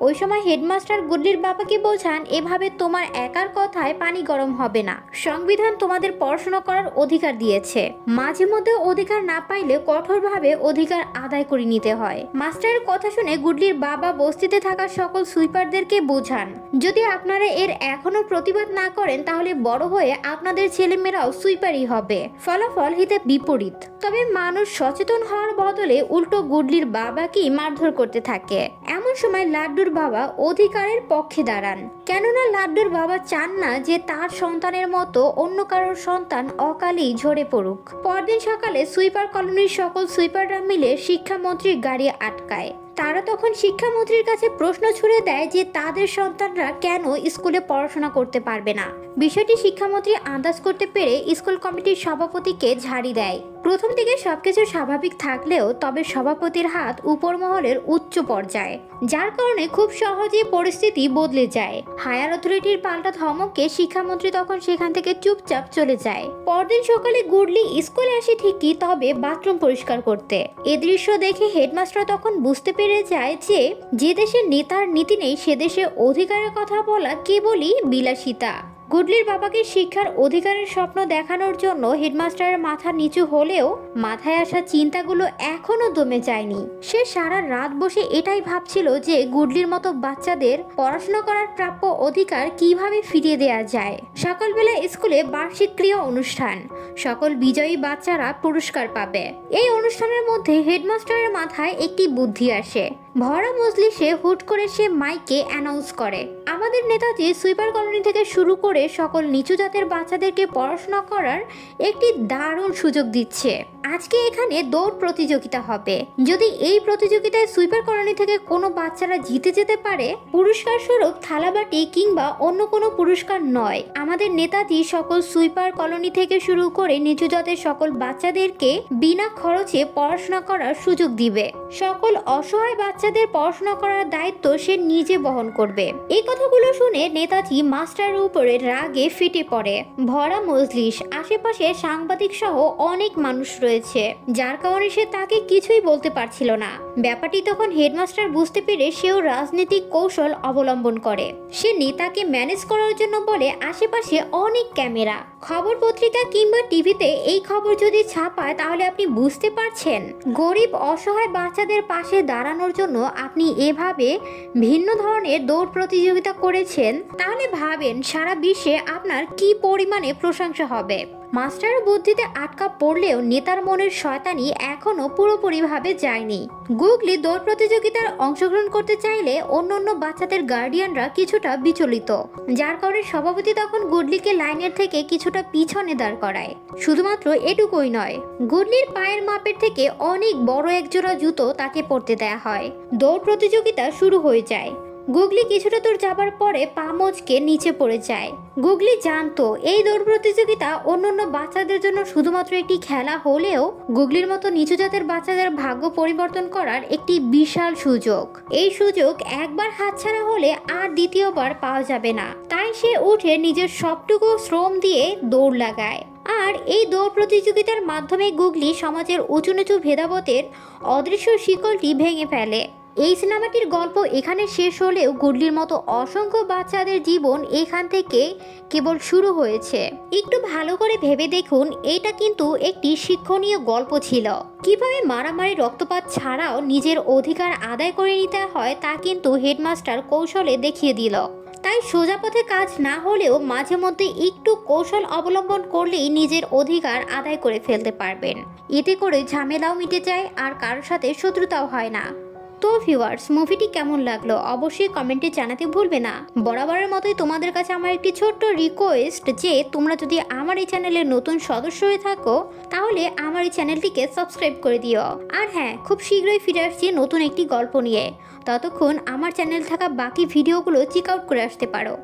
ওই সময় হেডমাস্টার গুডলির বাবাকে বোঝান, এভাবে তোমার একার কথায় পানি গরম হবে না। সংবিধান তোমাদের পড়াশোনা করার অধিকার দিয়েছে, মাঝে মধ্যে অধিকার না পাইলে কঠোরভাবে অধিকার আদায় করে নিতে হয়। মাস্টারের কথা শুনে গুডলির বাবা বস্তিতে থাকা সকল সুইপারদেরকে বোঝান, যদি আপনারা এর এখনো প্রতিবাদ না করেন তাহলে বড় হয়ে আপনাদের ছেলেমেয়েরাও সুইপারই হবে। ফলাফল হিতে বিপরীত। তবে মানুষ সচেতন হওয়ার বদলে উল্টো গুডলির বাবাকেই মারধর করতে থাকে। এমন সময় লাড্ডুর বাবা অধিকারের পক্ষে দাঁড়ান, কেননা লাড্ডুর বাবা চান না যে তার সন্তানের মতো অন্য কারোর সন্তান অকালেই ঝরে পড়ুক। পরদিন সকালে সুইপার কলোনির সকল সুইপাররা মিলে শিক্ষামন্ত্রীর গাড়ি আটকায়। তারা তখন শিক্ষামন্ত্রীর কাছে প্রশ্ন ছুড়ে দেয় যে তাদের সন্তানরা কেন স্কুলে পড়াশোনা করতে পারবে না। বিষয়টি শিক্ষামন্ত্রী আন্দাজ করতে পেরে স্কুল কমিটির সভাপতিকে ঝাড়ি দেয়। প্রথম দিকে সবকিছু স্বাভাবিক থাকলেও তবে সভাপতির হাত উপর মহলের উচ্চ পর্যায়ে, যার কারণে খুব সহজে পরিস্থিতি বদলে যায়। হায়ার অথরিটির পাল্টা ধমকে শিক্ষামন্ত্রী তখন সেখান থেকে চুপচাপ চলে যায়। পরদিন সকালে গুডলি স্কুলে আসে ঠিকই, তবে বাথরুম পরিষ্কার করতে। এ দৃশ্য দেখে হেডমাস্টার তখন বুঝতে পেরে যায় যে দেশের নেতার নীতি নেই সে দেশে অধিকারের কথা বলা কেবলই বিলাসিতা। গুডলির বাবাকে শিক্ষার অধিকারের স্বপ্ন দেখানোর জন্য হেডমাস্টারের মাথা নিচু হলেও মাথায় আসা চিন্তাগুলো এখনো দমে যায়নি। সে সারা রাত বসে এটাই ভাবছিল যে গুডলির মতো বাচ্চাদের পড়াশোনা করার প্রাপ্য অধিকার কিভাবে ফিরিয়ে দেওয়া যায়। সকালবেলা স্কুলে বার্ষিক ক্রীড়া অনুষ্ঠান, সকল বিজয়ী বাচ্চারা পুরস্কার পাবে। এই অনুষ্ঠানের মধ্যে হেডমাস্টারের মাথায় একটি বুদ্ধি আসে। ভরা মজলিসে হুট করে সে মাইকে অ্যানাউন্স করে, আমাদের নেতাজি সুইপার কলোনি থেকে শুরু করে সকল নিচু জাতের বাচ্চাদেরকে পড়াশোনা করার একটি দারুণ সুযোগ দিচ্ছে। আজকে এখানে দৌড় প্রতিযোগিতা হবে। যদি এই প্রতিযোগিতায় সুইপার কলোনি থেকে কোনো বাচ্চারা জিতে যেতে পারে, পুরস্কার স্বরূপ থালাবাটি কিংবা অন্য কোনো পুরস্কার নয়, আমাদের নেতাজি সকল সুইপার কলোনি থেকে শুরু করে নিচু জাতের সকল বাচ্চাদেরকে বিনা খরচে পড়াশোনা করার সুযোগ দিবে। সকল অসহায় বাচ্চাদের পড়াশোনা করার দায়িত্ব সে নিজে বহন করবে। এই কথাগুলো শুনে নেতাজি মাস্টারের উপরে রাগে ফেটে পড়ে। ভরা মজলিস, আশেপাশে সাংবাদিক সহ অনেক মানুষ রয়েছে, যার কারণে সে তাকে কিছুই বলতে পারছিল না। ব্যাপারটি তখন হেডমাস্টার বুঝতে পেরে সেও রাজনৈতিক কৌশল অবলম্বন করে। সে নেতাকে ম্যানেজ করার জন্য বলে আশেপাশে অনেক ক্যামেরা, খবর পত্রিকা কিংবা টিভিতে এই খবর যদি ছাপায় তাহলে আপনি বুঝতে পারছেন গরিব অসহায় বাচ্চাদের পাশে দাঁড়ানোর জন্য আপনি এভাবে ভিন্ন ধরনের দৌড় প্রতিযোগিতা করেছেন, তাহলে ভাবেন সারা বিশ্বে আপনার কি পরিমাণে প্রশংসা হবে। মাস্টারের বুদ্ধিতে আটকা পড়লেও নেতার মনের শয়তানি এখনো পুরোপুরিভাবে যায়নি। গুগলি দৌড় প্রতিযোগিতার অংশগ্রহণ করতে চাইলে অন্যান্য বাচ্চাদের গার্ডিয়ানরা কিছুটা বিচলিত, যার কারণে সভাপতি তখন গুডলিকে লাইনের থেকে কিছুটা পিছনে দাঁড় করায়। শুধুমাত্র এটুকুই নয়, গুডলির পায়ের মাপের থেকে অনেক বড় একজোড়া জুতো তাকে পরতে দেয়া হয়। দৌড় প্রতিযোগিতা শুরু হয়ে যায়। গুগলি কিছুটা দূর যাবার পরে পা মচকে নিচে পড়ে যায়। গুগলি জানতো এই দৌড় প্রতিযোগিতা অন্যান্য বাচ্চাদের জন্য শুধুমাত্র একটি খেলা হলেও গুগলির মতো নিচু জাতের বাচ্চাদের ভাগ্য পরিবর্তন করার একটি বিশাল সুযোগ। এই সুযোগ একবার হাতছাড়া হলে আর দ্বিতীয়বার পাওয়া যাবে না। তাই সে উঠে নিজের সবটুকু শ্রম দিয়ে দৌড় লাগায়। আর এই দৌড় প্রতিযোগিতার মাধ্যমে গুগলি সমাজের উঁচু নিচু ভেদাভেদের অদৃশ্য শিকলটি ভেঙে ফেলে। এই সিনেমাটির গল্প এখানে শেষ হলেও গুডলির মতো অসংখ্য বাচ্চাদের জীবন এখান থেকে কেবল শুরু হয়েছে। একটু ভালো করে ভেবে দেখুন, এটা কিন্তু একটি শিক্ষণীয় গল্প ছিল। কিভাবে মারামারি রক্তপাত ছাড়াও নিজের অধিকার আদায় করে নিতে হয় তা কিন্তু হেডমাস্টার কৌশলে দেখিয়ে দিল। তাই সোজা পথে কাজ না হলেও মাঝে মধ্যে একটু কৌশল অবলম্বন করলেই নিজের অধিকার আদায় করে ফেলতে পারবেন। এতে করে ঝামেলাও মিটে যায় আর কারোর সাথে শত্রুতাও হয় না। তো ভিউয়ার্স, মুভিটি কেমন লাগলো অবশ্যই কমেন্টে জানাতে ভুলবে না। বরাবরের মতোই তোমাদের কাছে আমার একটি ছোট্ট রিকোয়েস্ট যে তোমরা যদি আমার এই চ্যানেলের নতুন সদস্য হয়ে থাকো তাহলে আমার এই চ্যানেলটিকে সাবস্ক্রাইব করে দিও। আর হ্যাঁ, খুব শীঘ্রই ফিরে আসছি নতুন একটি গল্প নিয়ে। ততক্ষণ আমার চ্যানেল থাকা বাকি ভিডিওগুলো চেক আউট করে আসতে পারো।